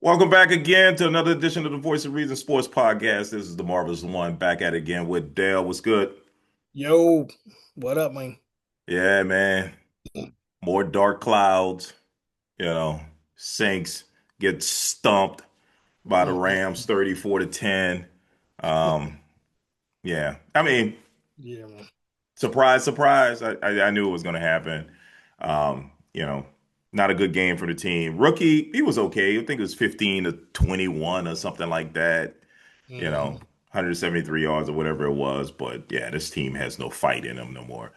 Welcome back again to another edition of the Voice of Reason Sports Podcast. This is the Marvelous One back at it again with Dale. What's good? Yo, what up, man? Yeah, man. More dark clouds. You know, Saints get stumped by the Mm-mm. Rams 34 to 10. Um, yeah. I mean, Yeah, man. surprise, surprise. I knew it was going to happen. You know, not a good game for the team. Rookie, he was okay. I think it was 15 to 21 or something like that. You know, Hmm. 173 yards or whatever it was. But yeah, this team has no fight in them no more.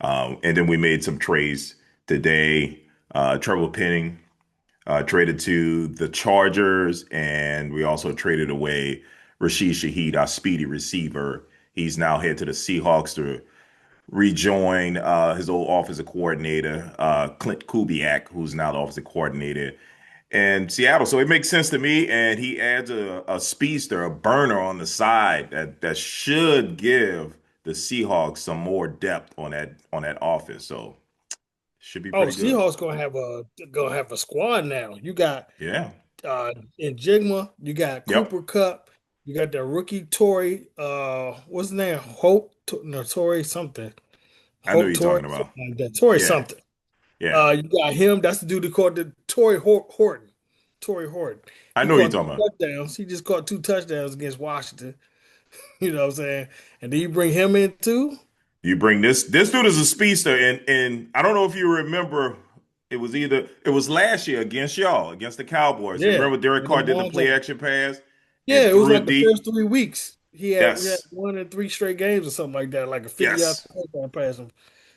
And then we made some trades today. Trevor Penning traded to the Chargers, and we also traded away Rashid Shaheed, our speedy receiver. He's now head to the Seahawks to rejoin his old offensive coordinator, Clint Kubiak, who's now the offensive coordinator in Seattle. So it makes sense to me. And he adds a speedster, a burner on the side that should give the Seahawks some more depth on that offense. So should be Oh, pretty good. Seahawks gonna have a squad now. You got Yeah. in Jigma, you got Yep. Cooper Cup, you got the rookie Tory, what's his name? No, Tory something. I know Hope you're Tory, talking about. something like that. Tory Yeah. something. Yeah. You got him. That's the dude that caught the Tory Horton. Tory Horton. I He know you're caught talking two about. touchdowns. He just caught two touchdowns against Washington. You know what I'm saying? And then you bring him in too? You bring this dude is a speedster, and I don't know if you remember, it was last year against y'all, against the Cowboys. Yeah, Remember Derek with the Carr did the long play time. action pass Yeah, and it was threw like it the deep? first 3 weeks. He had Yes. one in three straight games or something like that, like a 50-yard Yes. touchdown pass him.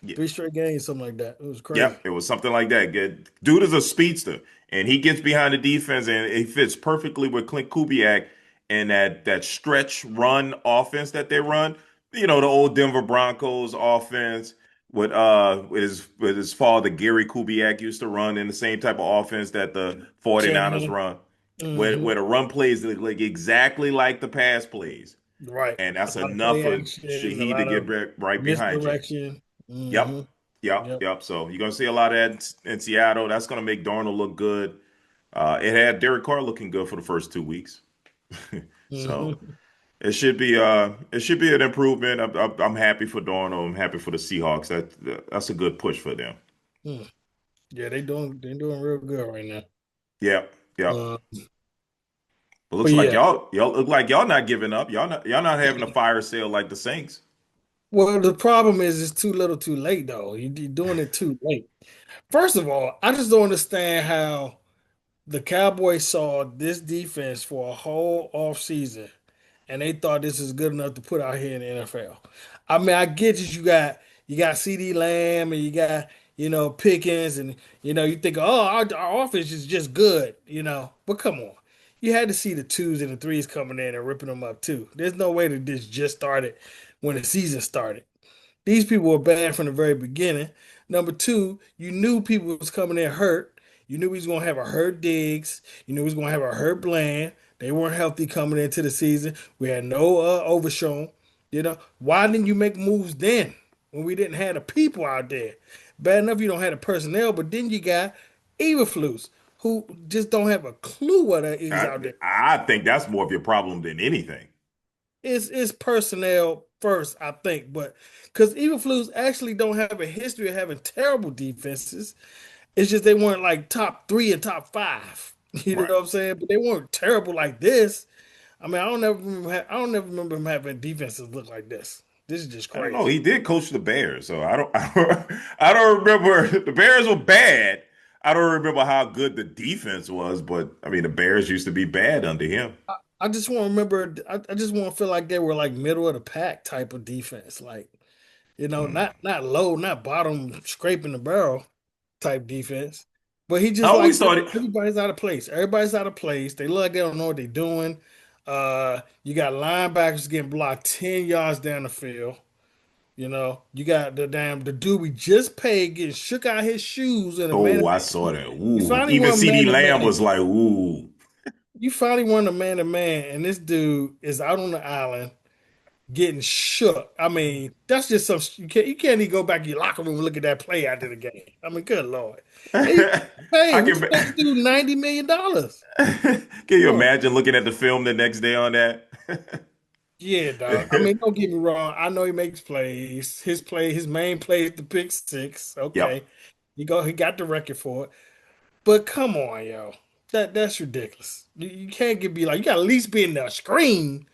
Yeah. Three straight games, something like that. It was crazy. Yep. It was something like that. Good. Dude is a speedster, and he gets behind the defense, and he fits perfectly with Clint Kubiak and that stretch run offense that they run. You know, the old Denver Broncos offense with his father Gary Kubiak used to run in the same type of offense that the 49ers Shanahan. run, Hmm. where the run plays look like exactly like the pass plays, Right. and A that's lot of enough play for action, a Shaheed to lot get of back right behind you. misdirection. Yep. Hmm. Yep. Yep. Yep. So you're gonna see a lot of that in Seattle. That's gonna make Darnold look good. It had Derek Carr looking good for the first 2 weeks. So Hmm. it should be an improvement. I'm happy for Darnold. I'm happy for the Seahawks. That's a good push for them. Yeah, they doing real good right now. Yep. Yep. Uh, But but looks like yeah. y'all look like y'all not giving up. Y'all not having a fire sale like the Saints. Well, the problem is it's too little too late though. You're doing it too late. First of all, I just don't understand how the Cowboys saw this defense for a whole off season, and they thought this is good enough to put out here in the NFL. I mean, I get you got CD Lamb and you got Pickens, and you think, oh, our offense is just good, but come on, you had to see the twos and the threes coming in and ripping them up too. There's no way that this just started when the season started. These people were bad from the very beginning. Number two, you knew people was coming in hurt. You knew we was gonna have a hurt Diggs. You knew we was gonna have a hurt Bland. They weren't healthy coming into the season. We had no Overshown. Why didn't you make moves then when we didn't have the people out there? Bad enough you don't have the personnel, but then you got Eberflus who just don't have a clue what is I out there. I think that's more of your problem than anything. It's personnel first, I think, but because Eberflus actually don't have a history of having terrible defenses. It's just they weren't like top three and top five. You know Right. what I'm saying? But they weren't terrible like this. I mean, I don't never remember him having defenses look like this. This is just I don't know. crazy. He did coach the Bears, so I don't remember the Bears were bad. I don't remember how good the defense was, but I mean the Bears used to be bad under him. I just want to remember. I just want to feel like they were like middle of the pack type of defense, like Hmm. not low, not bottom, scraping the barrel type defense. But he I just always like thought it. everybody's out of place. Everybody's out of place. They look like they don't know what they're doing. You got linebackers getting blocked 10 yards down the field. You got the dude we just paid getting shook out his shoes in a man. Oh, I saw that. You Ooh, finally even won CD man to Lamb man. was like, ooh. You finally won a man to man, and this dude is out on the island getting shook. I mean, that's just some you can't even go back to your locker room and look at that play after the game. I mean, good Lord. And you I hey, we can. supposed to do $90 million. Can you Come on. imagine looking at the film the next day on that? Yeah, dog. I mean, don't get me wrong. I know he makes plays. His main play is the pick six. Yep. Okay. He got the record for it. But come on, yo. That's ridiculous. You can't be like, you gotta at least be in the screen.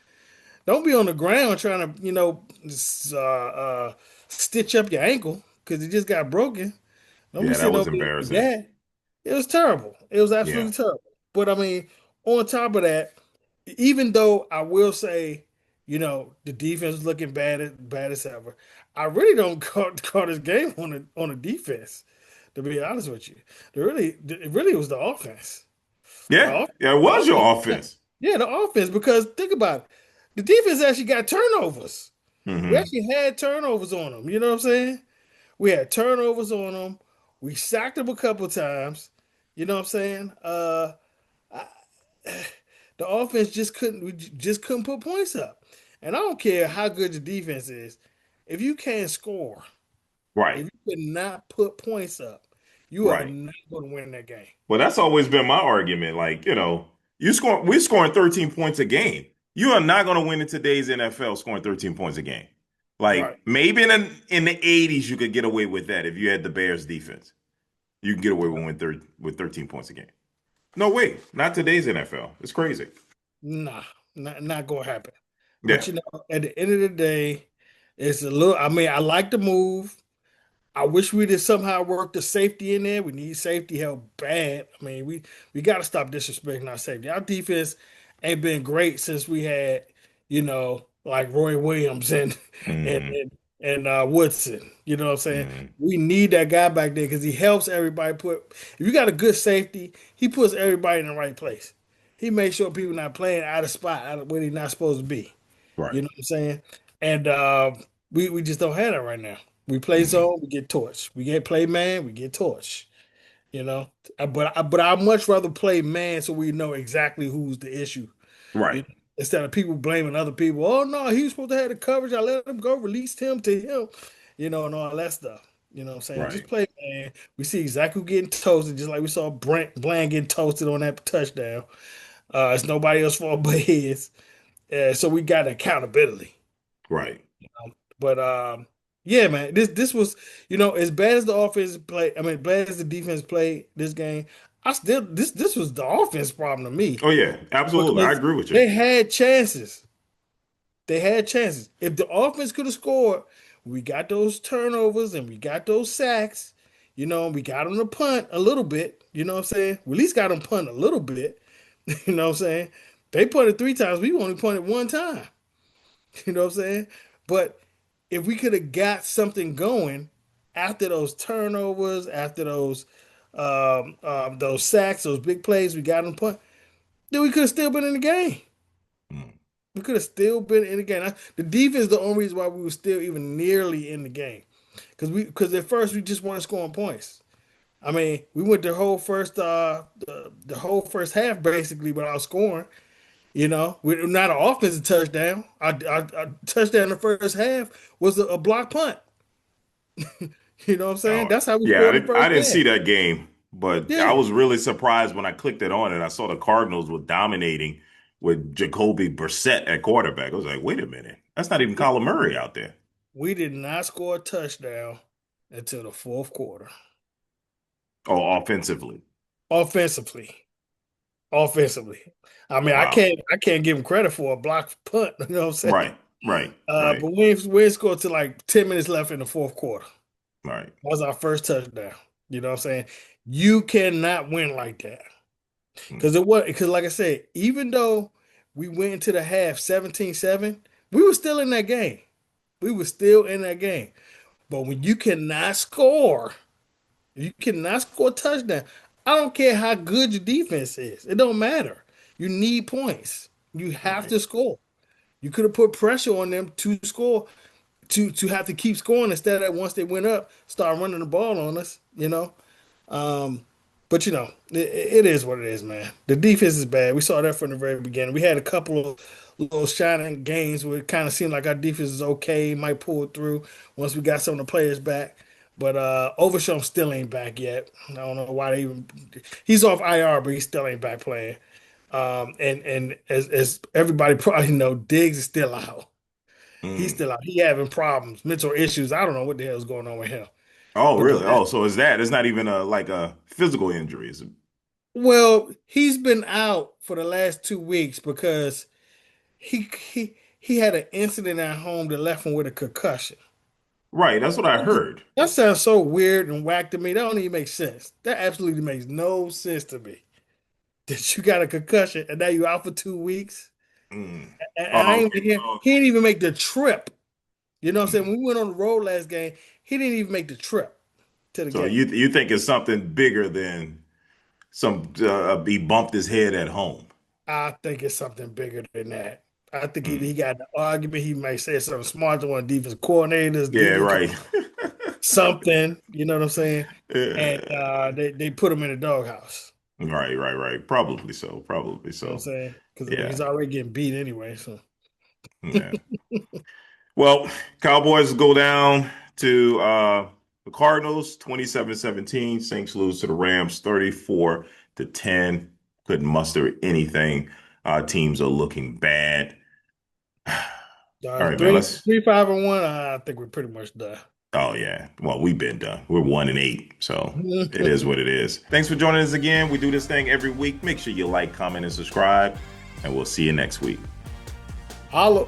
Don't be on the ground trying to, stitch up your ankle because it just got broken. Don't be Yeah, that sitting was over there like embarrassing. that. It was terrible. It was Yeah. absolutely terrible. But I mean, on top of that, even though I will say, the defense is looking bad as ever, I really don't call this game on the defense. To be honest with you, it really was the offense. The Yeah. off, Yeah, it the was offense, your yeah, offense. yeah, the offense. Because think about it, the defense actually got turnovers. We Hmm. actually had turnovers on them. You know what I'm saying? We had turnovers on them. We sacked them a couple times. You know what I'm saying? I, the offense we just couldn't put points up. And I don't care how good your defense is, if you can't score, Right. if you cannot put points up, you are Right. not going to win that game. Well, that's always been my argument. Like, we're scoring 13 points a game. You are not going to win in today's NFL scoring 13 points a game. Right. Like maybe in the 80s you could get away with that if you had the Bears defense. You can get away with 13 points a game. No way. Not today's NFL. It's crazy. Nah, not gonna happen. Yeah. But at the end of the day, it's a little. I mean, I like the move. I wish we did somehow work the safety in there. We need safety help bad. I mean, we got to stop disrespecting our safety. Our defense ain't been great since we had, like Roy Williams and and Hmm. and, and Woodson. You know what I'm saying? Hmm. We need that guy back there because he helps everybody put. If you got a good safety, he puts everybody in the right place. He makes sure people not playing out of spot, out of where they're not supposed to be. Right. You know what I'm saying? And we just don't have that right now. We play Hmm. zone, we get torched. We get play man, we get torched. You know, but I much rather play man so we know exactly who's the issue. You Right. know, instead of people blaming other people. Oh no, he was supposed to have the coverage. I let him go, released him to him. And all that stuff. You know what I'm saying? Just Right. play man. We see exactly who getting toasted, just like we saw Brent Bland getting toasted on that touchdown. It's nobody else's fault but his. So we got accountability. Right. But yeah, man, this was as bad as the offense play. I mean, bad as the defense played this game. I still this was the offense problem to me Oh yeah, absolutely. I because agree with you. they had chances. They had chances. If the offense could have scored, we got those turnovers and we got those sacks. We got them to punt a little bit. You know what I'm saying? We at least got them punt a little bit. You know what I'm saying? They punted three times. We only punted one time. You know what I'm saying? But if we could have got something going after those turnovers, after those sacks, those big plays we got on punt, then we could have still been in the game. Mm. We could have still been in the game. The defense is the only reason why we were still even nearly in the game. Because at first we just weren't scoring points. I mean, we went the whole first half basically without scoring. With not an offensive touchdown. Our touchdown in the first half was a block punt. You know what I'm saying? Oh, That's how we yeah, scored in the I first didn't half. see that game, but I Yeah, was really surprised when I clicked it on and I saw the Cardinals were dominating with Jacoby Brissett at quarterback. I was like, wait a minute, that's not even Kyler Murray out there. we did not score a touchdown until the fourth quarter. Oh, offensively. Offensively, offensively. I mean, I Wow. can't give him credit for a block punt. You know what I'm saying? Right, right, right, But we ain't scored till like 10 minutes left in the fourth quarter. right. That was our first touchdown. You know what I'm saying? You cannot win like that. Mm. Because like I said, even though we went into the half 17-7, we were still in that game. We were still in that game. But when you cannot score a touchdown. I don't care how good your defense is. It don't matter. You need points. You have Right, to score. You could have put pressure on them to score, to have to keep scoring instead of once they went up, start running the ball on us. But it is what it is, man. The defense is bad. We saw that from the very beginning. We had a couple of little shining games where it kind of seemed like our defense is okay, might pull it through once we got some of the players back. But Overshown still ain't back yet. I don't know why they even. He's off IR, but he still ain't back playing. And as everybody probably know, Diggs is still out. He's Mm. still out. He having problems, mental issues. I don't know what the hell's going on with him. Oh, But the really? last Oh, so is that? It's not even a like a physical injury, is it? Well, he's been out for the last 2 weeks because he had an incident at home that left him with a concussion. Right, that's what I heard. That sounds so weird and whack to me. That don't even make sense. That absolutely makes no sense to me. That you got a concussion and now you out for 2 weeks. Mm. And I Oh, ain't okay. even hear Oh, he okay. didn't even make the trip. You know what I'm saying? Mm. When we went on the road last game, he didn't even make the trip to the So game. you think it's something bigger than some he bumped his head at home? I think it's something bigger than that. I think he Mm. got an argument. He may say something smart to one of the defense coordinators, Yeah, DB right. something. You know what I'm saying? And Yeah. they put him in the doghouse. Right, right, right. Probably so. Probably You know what I'm so. saying? Because Yeah. he's already getting beat anyway. So Yeah. Well, Cowboys go down to the Cardinals 27-17. Saints lose to the Rams 34-10. Couldn't muster anything. Teams are looking bad. All right, man. three, Let's. 3, 5, and 1. I think we're pretty much done. Oh yeah. Well, we've been done. We're 1-8, so it is what it is. Thanks for joining us again. We do this thing every week. Make sure you like, comment, and subscribe, and we'll see you next week. Holla.